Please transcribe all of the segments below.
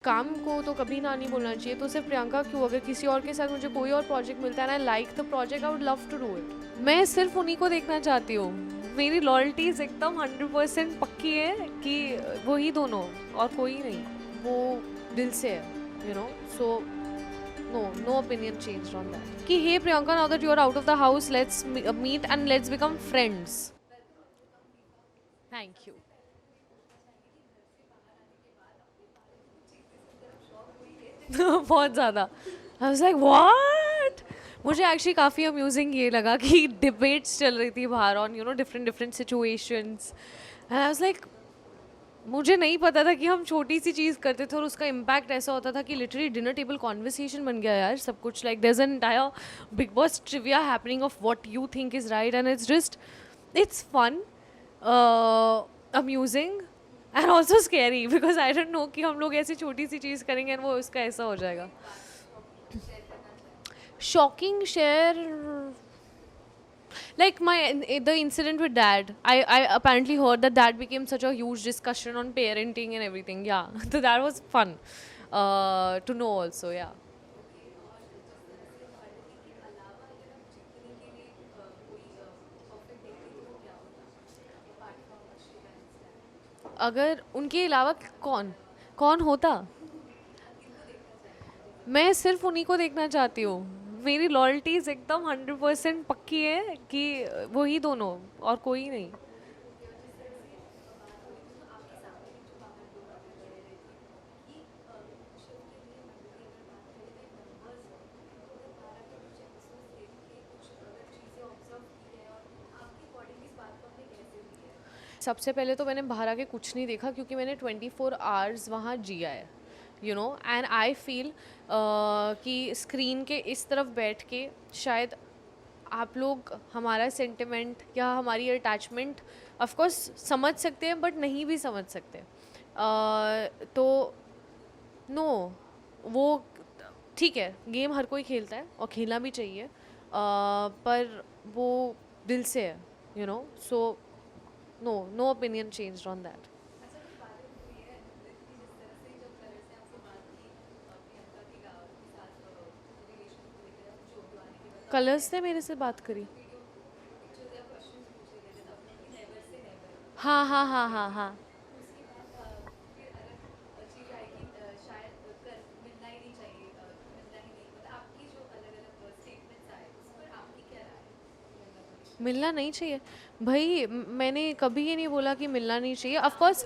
काम को तो कभी ना नहीं बोलना चाहिए, तो सिर्फ प्रियंका क्यों, अगर किसी और के साथ मुझे कोई और प्रोजेक्ट मिलता है, I like the project, I would love to do it. मैं सिर्फ उन्हीं को देखना चाहती हूँ। मेरी लॉयल्टीज एकदम 100% पक्की है कि वही दोनों और कोई नहीं। वो दिल से है, you know. So no opinion change on that कि hey Priyanka, now that you are out of the house, let's meet and let's become friends. Thank you. बहुत ज़्यादा। I was like what. मुझे एक्चुअली काफ़ी अम्यूजिंग ये लगा कि debates चल रही थी बाहर on different different situations, and I was like मुझे नहीं पता था कि हम छोटी सी चीज़ करते थे और उसका इम्पैक्ट ऐसा होता था कि लिटरली डिनर टेबल कॉन्वर्सेशन बन गया यार सब कुछ। Like there is an entire Bigg Boss trivia happening of what you think is right, and it's just it's fun, amusing and also scary, because I don't know कि हम लोग ऐसी छोटी सी चीज़ करेंगे और वो उसका ऐसा हो जाएगा। Shocking share, like the incident with dad. I apparently heard that that became such a huge discussion on parenting and everything. Yeah, so that was fun to know also. Yeah. अगर उनके अलावा कौन कौन होता, मैं सिर्फ उन्हीं को देखना चाहती हूँ। मेरी लॉयल्टीज एकदम 100% पक्की है कि वही दोनों और कोई नहीं। सबसे पहले तो मैंने बाहर आके कुछ नहीं देखा क्योंकि मैंने 24 आवर्स वहाँ जिया है, एंड आई फील कि स्क्रीन के इस तरफ बैठ के शायद आप लोग हमारा सेंटिमेंट या हमारी अटैचमेंट ऑफ कोर्स समझ सकते हैं बट नहीं भी समझ सकते। तो नो, वो ठीक है, गेम हर कोई खेलता है और खेलना भी चाहिए, पर वो दिल से है, so no opinion changed on that. Colors ने मेरे से बात करी। हाँ हाँ हाँ हाँ हाँ। मिलना नहीं चाहिए भाई, मैंने कभी ये नहीं बोला कि मिलना नहीं चाहिए। Of course,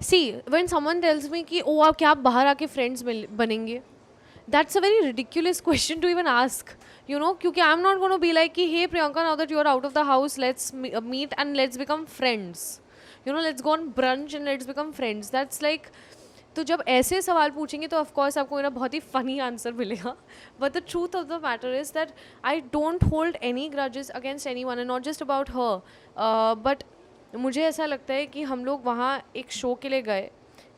see when someone tells me कि ओ आप क्या आप बाहर आके फ्रेंड्स बनेंगे, that's a very ridiculous question to even ask, क्योंकि I am not gonna be like कि hey Priyanka, now that you are out of the house, let's meet and let's become friends, let's go on brunch and let's become friends, that's like. तो जब ऐसे सवाल पूछेंगे तो of course आपको मेरा बहुत ही फनी आंसर मिलेगा, but the truth of the matter is that I don't hold any grudges against any one, and not just about her, but मुझे ऐसा लगता है कि हम लोग वहाँ एक शो के लिए गए,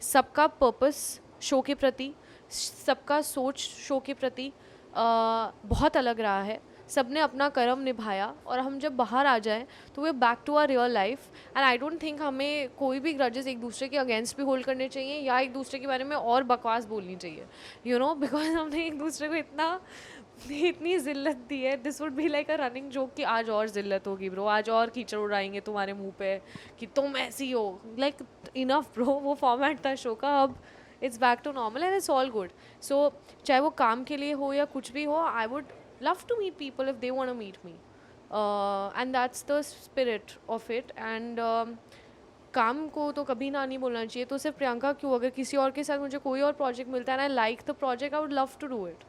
सबका पर्पस शो के प्रति, सबका सोच शो के प्रति बहुत अलग रहा है, सबने अपना कर्म निभाया, और हम जब बाहर आ जाएं तो वे back to our real life, and I don't think हमें कोई भी ग्रजेस एक दूसरे के अगेंस्ट भी होल्ड करने चाहिए या एक दूसरे के बारे में और बकवास बोलनी चाहिए, बिकॉज हमने एक दूसरे को इतनी जिल्लत दी है। This would be like a running joke कि आज और जिल्लत होगी ब्रो, आज और कीचड़ उड़ाएंगे तुम्हारे मुंह पे कि तुम ऐसी हो, लाइक इनफ ब्रो, वो फॉर्मेट था शो का, अब it's back to normal and it's all good. So चाहे वो काम के लिए हो या कुछ भी हो, I would love to meet people if they want to meet me, and that's the spirit of it, and काम को तो कभी ना नहीं बोलना चाहिए, तो सिर्फ प्रियंका क्यों, अगर किसी और के साथ मुझे कोई और प्रोजेक्ट मिलता है, I like the project, I would love to do it.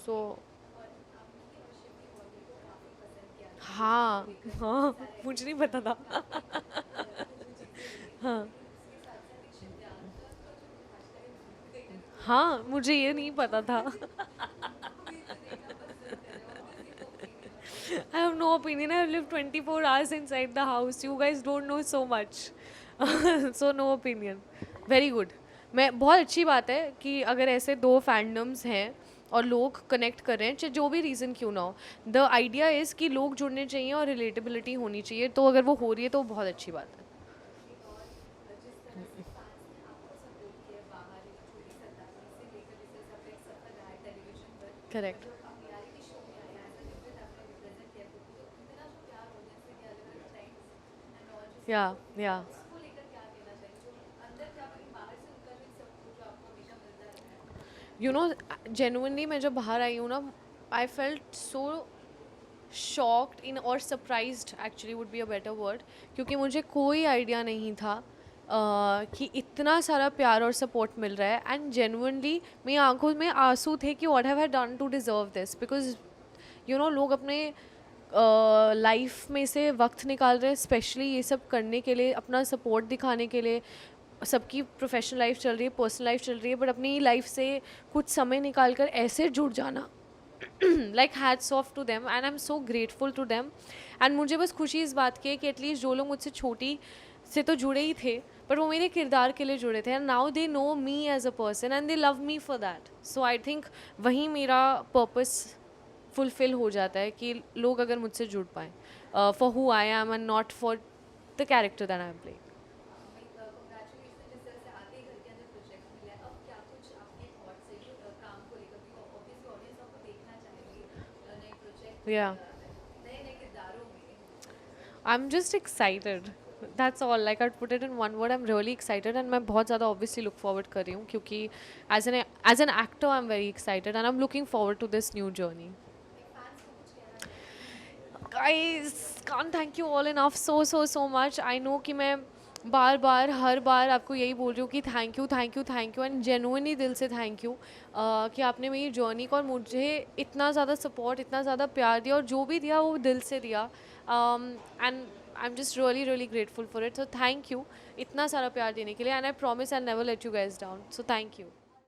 So हाँ हाँ, मुझे नहीं पता था। हाँ हाँ, मुझे ये नहीं पता था। I have no opinion. I have lived 24 hours inside the house. You guys don't know so much. So no opinion. Very good. मैं बहुत अच्छी बात है कि अगर ऐसे दो फैंडम्स हैं और लोग कनेक्ट कर रहे हैं, चाहे जो भी रीज़न क्यों ना हो, द आइडिया इज़ कि लोग जुड़ने चाहिए और रिलेटेबिलिटी होनी चाहिए, तो अगर वो हो रही है तो बहुत अच्छी बात है। करेक्ट. या या यू नो जेनुइनली मैं जब बाहर आई हूँ ना, आई फेल्ट सो शॉक्ड इन और surprised actually would be a better word, क्योंकि मुझे कोई आइडिया नहीं था कि इतना सारा प्यार और सपोर्ट मिल रहा है. एंड जेनुइनली मेरी आंखों में आंसू थे कि what have I done to deserve this, because you know लोग अपने लाइफ में से वक्त निकाल रहे हैं स्पेशली ये सब करने के लिए, अपना सपोर्ट दिखाने के लिए. सबकी प्रोफेशनल लाइफ चल रही है, पर्सनल लाइफ चल रही है, बट अपनी लाइफ से कुछ समय निकाल कर ऐसे जुड़ जाना, like hats off to them and I am so grateful to them. And मुझे बस खुशी इस बात की है कि एटलीस्ट जो लोग मुझसे छोटी से तो जुड़े ही थे, पर वो मेरे किरदार के लिए जुड़े थे, and now they know me as a person and they love me for that. So I think वहीं मेरा पर्पस फुलफिल हो जाता है कि लोग अगर मुझसे जुड़ पाएँ for who I am and not for the character that I am playing. Yeah. I'm just excited. That's all. Like I'd put it in one word. I'm really excited, and मैं बहुत ज़्यादा obviously look forward कर रही हूँ, क्योंकि as an actor I'm very excited and I'm looking forward to this new journey. Guys, can't thank you all enough so much. I know कि मैं बार बार हर बार आपको यही बोल रही हूँ कि थैंक यू एंड जेनुइनली दिल से थैंक यू कि आपने मेरी जर्नी को और मुझे इतना ज़्यादा सपोर्ट, इतना ज़्यादा प्यार दिया, और जो भी दिया वो दिल से दिया. And I am just really grateful for it. So thank you इतना सारा प्यार देने के लिए, and I promise I never let you guys down. So thank you.